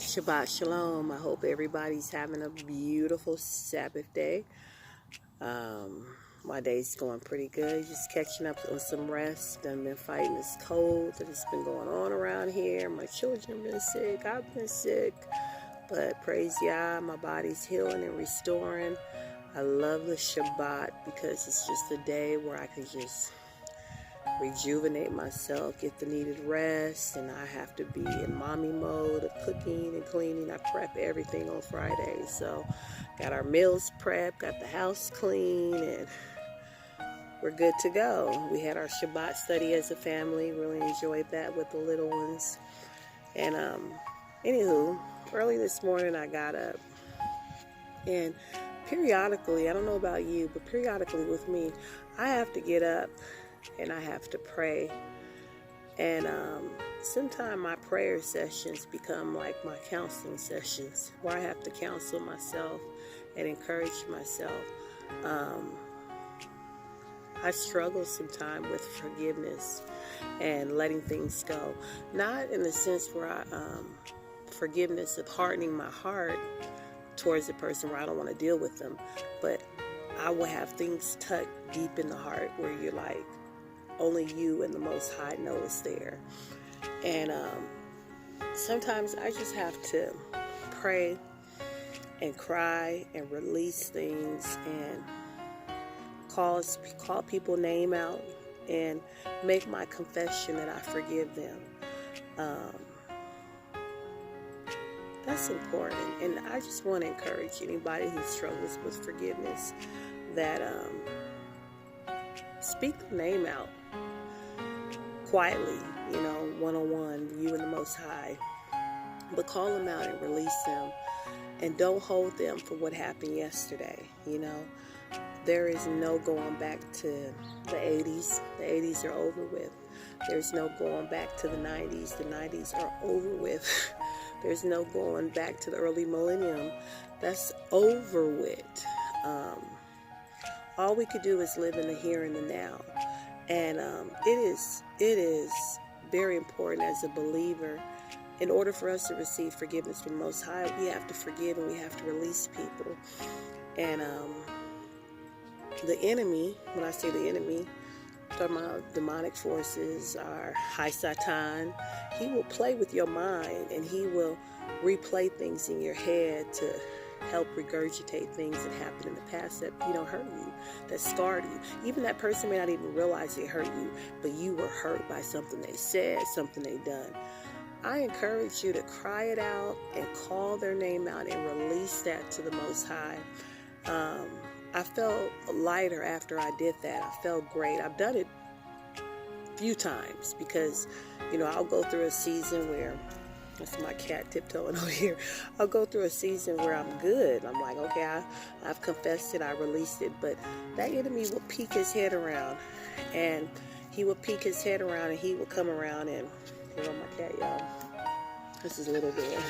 Shabbat Shalom. I hope everybody's having a beautiful Sabbath day. My day's going pretty good. Just catching up on some rest. I've been fighting this cold that has been going on around here. My children have been sick. I've been sick. But praise Yah, my body's healing and restoring. I love the Shabbat because it's just a day where I can just rejuvenate myself, get the needed rest, and I have to be in mommy mode of cooking and cleaning. I prep everything on Friday, so got our meals prepped, got the house clean, and we're good to go. We had our Shabbat study as a family, really enjoyed that with the little ones. And anywho, early this morning I got up, and periodically, I don't know about you, but periodically with me, I have to get up and I have to pray. And sometimes my prayer sessions become like my counseling sessions, where I have to counsel myself and encourage myself. I struggle sometimes with forgiveness and letting things go. Not in the sense where forgiveness of hardening my heart towards the person where I don't want to deal with them, but I will have things tucked deep in the heart where you're like, only you and the Most High know it's there. And sometimes I just have to pray and cry and release things and call people's name out and make my confession that I forgive them. That's important. And I just want to encourage anybody who struggles with forgiveness that speak the name out quietly, one-on-one, you and the Most High. But call them out and release them. And don't hold them for what happened yesterday, There is no going back to the 80s. The 80s are over with. There's no going back to the 90s. The 90s are over with. There's no going back to the early millennium. That's over with. All we could do is live in the here and the now. And it is very important as a believer. In order for us to receive forgiveness from the Most High, we have to forgive and we have to release people. And the enemy, when I say the enemy, I'm talking about demonic forces, our high Satan, he will play with your mind and he will replay things in your head to help regurgitate things that happened in the past that hurt you, that scarred you. Even that person may not even realize it hurt you, but you were hurt by something they said, something they done. I encourage you to cry it out and call their name out and release that to the Most High. I felt lighter after I did that. I felt great. I've done it a few times because, I'll go through a season where, that's my cat tiptoeing over here. I'll go through a season where I'm good. I'm like, okay, I've confessed it, I released it. But that enemy will peek his head around. And he will peek his head around and he will come around and, my cat, y'all. This is Little Bear.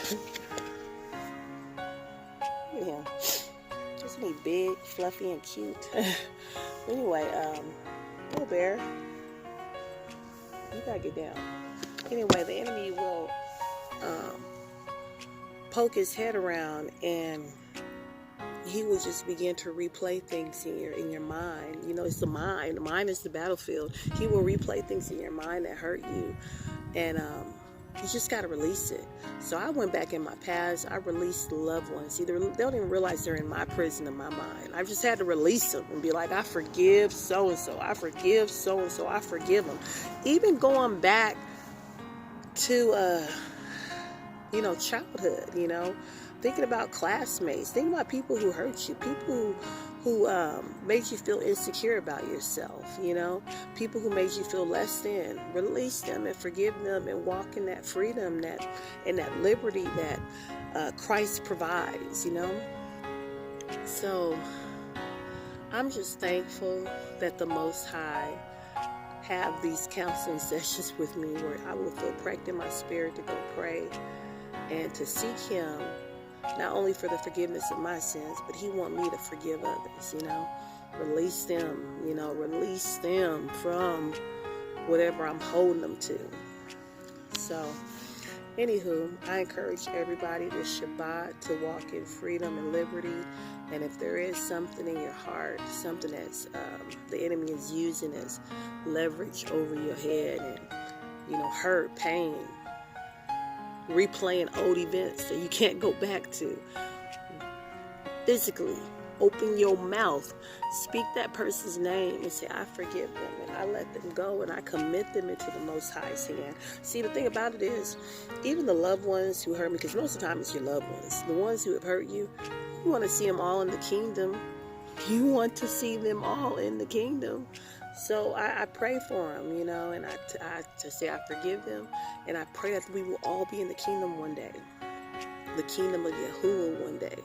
Yeah. Just me big, fluffy, and cute. Anyway, Little Bear, you gotta get down. Anyway, the enemy will poke his head around and he will just begin to replay things in your mind. It's the mind. The mind is the battlefield. He will replay things in your mind that hurt you. And you just got to release it. So I went back in my past. I released the loved ones. They don't even realize they're in my prison in my mind. I just had to release them and be like, I forgive so-and-so. I forgive so-and-so. I forgive them. Even going back to, childhood, thinking about classmates, thinking about people who hurt you, people who made you feel insecure about yourself, people who made you feel less than. Release them and forgive them and walk in that freedom and that liberty that Christ provides, So I'm just thankful that the Most High have these counseling sessions with me where I will feel pricked in my spirit to go pray and to seek Him, not only for the forgiveness of my sins, but He wants me to forgive others, Release them, release them from whatever I'm holding them to. So, Anywho, I encourage everybody this Shabbat to walk in freedom and liberty. And if there is something in your heart, something that's the enemy is using as leverage over your head, and hurt, pain, replaying old events that you can't go back to, physically open your mouth, speak that person's name and say, I forgive them, and I let them go, and I commit them into the Most High's hand. See, the thing about it is, even the loved ones who hurt me, because most of the time it's your loved ones, the ones who have hurt you, you want to see them all in the kingdom. You want to see them all in the kingdom. So I pray for them, and I say I forgive them, and I pray that we will all be in the kingdom one day, the kingdom of Yahuwah one day.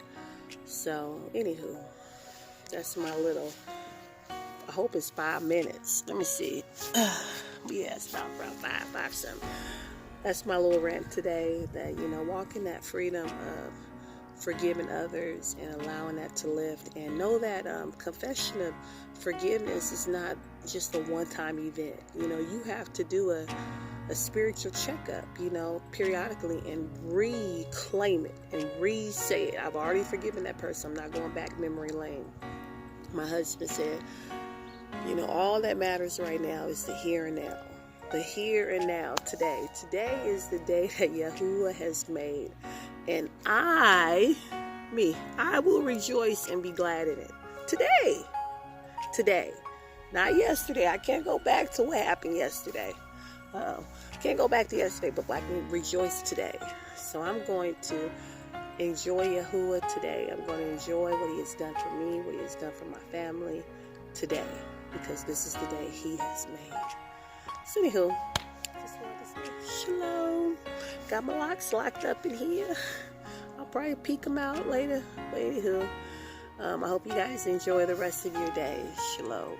So, anywho, that's my little, I hope it's 5 minutes. Let me see. Yeah, it's about five something. That's my little rant today, that, walk in that freedom of forgiving others and allowing that to lift. And know that confession of forgiveness is not just a one-time event. You have to do a spiritual checkup, periodically, and reclaim it and re-say it. I've already forgiven that person. I'm not going back memory lane. My husband said, all that matters right now is the here and now. The here and now, today. Today is the day that Yahuwah has made. And I will rejoice and be glad in it. Today. Not yesterday. I can't go back to what happened yesterday. Can't go back to yesterday, but I can rejoice today. So I'm going to enjoy Yahuwah today. I'm going to enjoy what He has done for me, what He has done for my family today, because this is the day He has made. So anywho, just wanted to say shalom. Got my locks locked up in here. I'll probably peek them out later. But anywho, I hope you guys enjoy the rest of your day. Shalom.